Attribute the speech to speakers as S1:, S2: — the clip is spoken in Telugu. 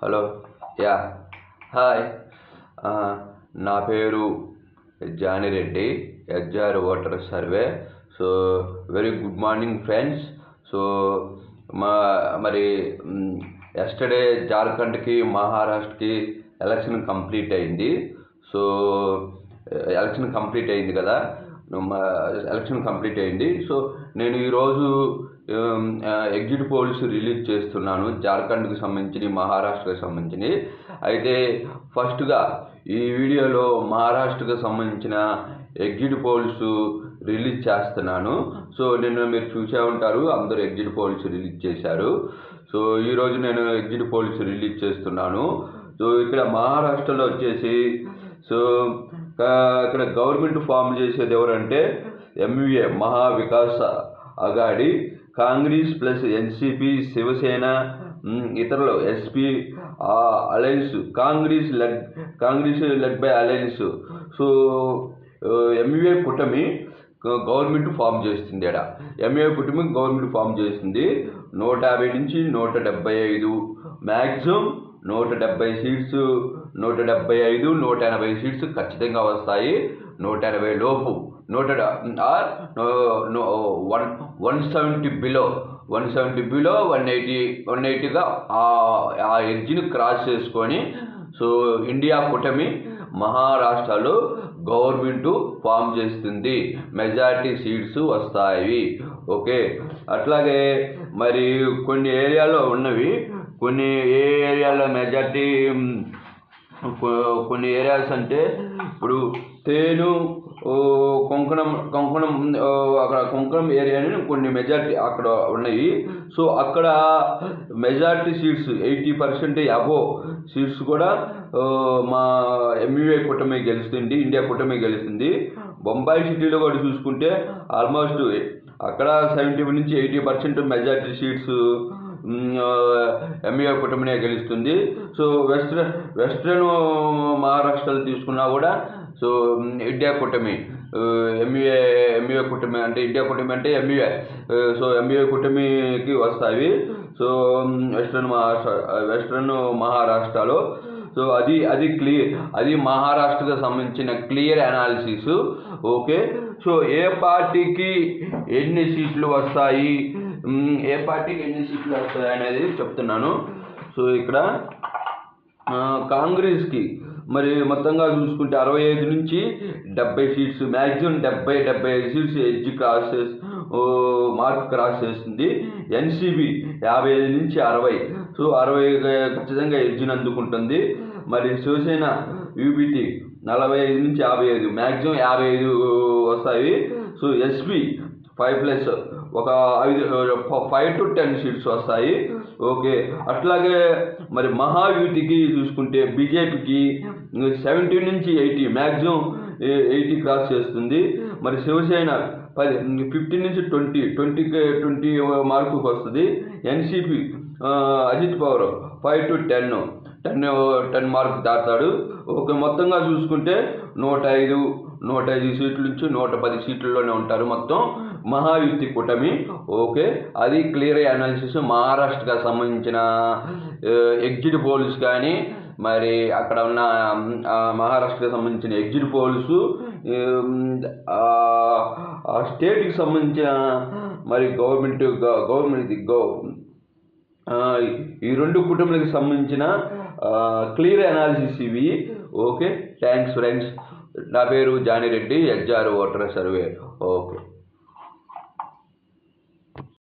S1: హలో. యా. హాయ్. ఆ, నా పేరు Jani Reddy, SR voter survey. So very good morning friends. So మా మరి ఎస్టర్డే జార్ఖండ్కి మహారాష్ట్రకి ఎలక్షన్ కంప్లీట్ అయింది. సో ఎలక్షన్ కంప్లీట్ అయింది కదా, ఎలక్షన్ కంప్లీట్ అయింది. సో నేను ఈరోజు ఎగ్జిట్ పోల్స్ రిలీజ్ చేస్తున్నాను, జార్ఖండ్కి సంబంధించి, మహారాష్ట్రకి సంబంధించి. అయితే ఫస్ట్గా ఈ వీడియోలో మహారాష్ట్రకి సంబంధించిన ఎగ్జిట్ పోల్స్ రిలీజ్ చేస్తున్నాను. సో మీరు చూసే ఉంటారు, అందరూ ఎగ్జిట్ పోల్స్ రిలీజ్ చేశారు. సో ఈరోజు నేను ఎగ్జిట్ పోల్స్ రిలీజ్ చేస్తున్నాను. సో ఇక్కడ మహారాష్ట్రలో వచ్చేసి, సో ఇక్కడ గవర్నమెంట్ ఫామ్ చేసేది ఎవరంటే MVA Maha Vikas Aghadi, Congress plus NCP, Shivsena, ఇతరులు SP alliance, Congress led by alliance. So MVA కూటమి గవర్నమెంట్ ఫామ్ చేస్తుంది. ఎంవిఏ కూటమి గవర్నమెంట్ ఫామ్ చేస్తుంది. 150 నుంచి 175, మ్యాక్సిమం 170 సీట్స్, 175, 180 సీట్స్ ఖచ్చితంగా వస్తాయి. 180 లోపు, 170 బిలో, 180గా ఆ ఎడ్జ్ని క్రాస్ చేసుకొని, సో ఇండియా కూటమి మహారాష్ట్రలో గవర్నమెంట్ ఫామ్ చేస్తుంది, మెజారిటీ సీట్స్ వస్తాయి. ఓకే. అట్లాగే మరి కొన్ని ఏరియాలో ఉన్నవి, కొన్ని ఏరియాలో మెజారిటీ, కొన్ని ఏరియాస్ అంటే ఇప్పుడు తేను, కొంకణం అక్కడ కొంకణం ఏరియాని కొన్ని మెజారిటీ అక్కడ ఉన్నాయి. సో అక్కడ మెజారిటీ సీట్స్ 80% అబోవ్ సీట్స్ కూడా మా ఎంయుఏ కూటమి గెలుస్తుంది, ఇండియా కూటమి గెలుస్తుంది. బొంబాయి సిటీలో కూడా చూసుకుంటే ఆల్మోస్ట్ అక్కడ 70 నుంచి 80% మెజారిటీ సీట్స్ ఎంయుఏ కూటమినే గెలుస్తుంది. సో వెస్ట్రన్ మహారాష్ట్రలో తీసుకున్నా కూడా, సో ఇండియా కూటమి, ఎంయుఏ కూటమి అంటే ఇండియా కూటమి అంటే ఎంయుఏ, సో ఎంయుఏ కూటమికి వస్తాయి. సో వెస్ట్రన్ మహారాష్ట్రలో, సో అది క్లియర్, అది మహారాష్ట్రకు సంబంధించిన క్లియర్ అనాలిసిస్. ఓకే. సో ఏ పార్టీకి ఎన్ని సీట్లు వస్తాయి, అనేది చెప్తున్నాను. సో ఇక్కడ కాంగ్రెస్కి మరి మొత్తంగా చూసుకుంటే 65 నుంచి 70 seats, maximum 75 seats edge mark cross చేస్తుంది. ఎన్సిబి 55 నుంచి 60, సో 60 ఖచ్చితంగా ఎడ్జ్ని అందుకుంటుంది. మరి శివసేన యూబిటి 45 నుంచి 55, మ్యాక్సిమం 55 వస్తాయి. సో ఎస్పీ 5+, ఒక 5 to 10 సీట్స్ వస్తాయి. ఓకే. అట్లాగే మరి మహాయుతికి చూసుకుంటే బీజేపీకి 70 నుంచి 80, మ్యాక్సిమం 80 క్రాస్ చేస్తుంది. మరి శివసేన 15 నుంచి 20 మార్కుకి వస్తుంది. NCP Ajit Pawar 5 to 10 mark దాటాడు. ఓకే. మొత్తంగా చూసుకుంటే 105 సీట్ల నుంచి 110 సీట్లలోనే ఉంటారు మొత్తం మహాయుతి కూటమి. ఓకే. అది క్లియర్ అనాలిసిస్. మహారాష్ట్రకి సంబంధించిన ఎగ్జిట్ పోల్స్ కానీ, మరి అక్కడ ఉన్న మహారాష్ట్రకి సంబంధించిన ఎగ్జిట్ పోల్స్, ఆ స్టేట్కి సంబంధించిన మరి గవర్నమెంట్ ఈ రెండు కుటుంబాలకు సంబంధించిన క్లియర్ అనాలిసిస్ ఇవి. ఓకే. Thanks friends. నా పేరు Jani Reddy, SR voter survey. Okay.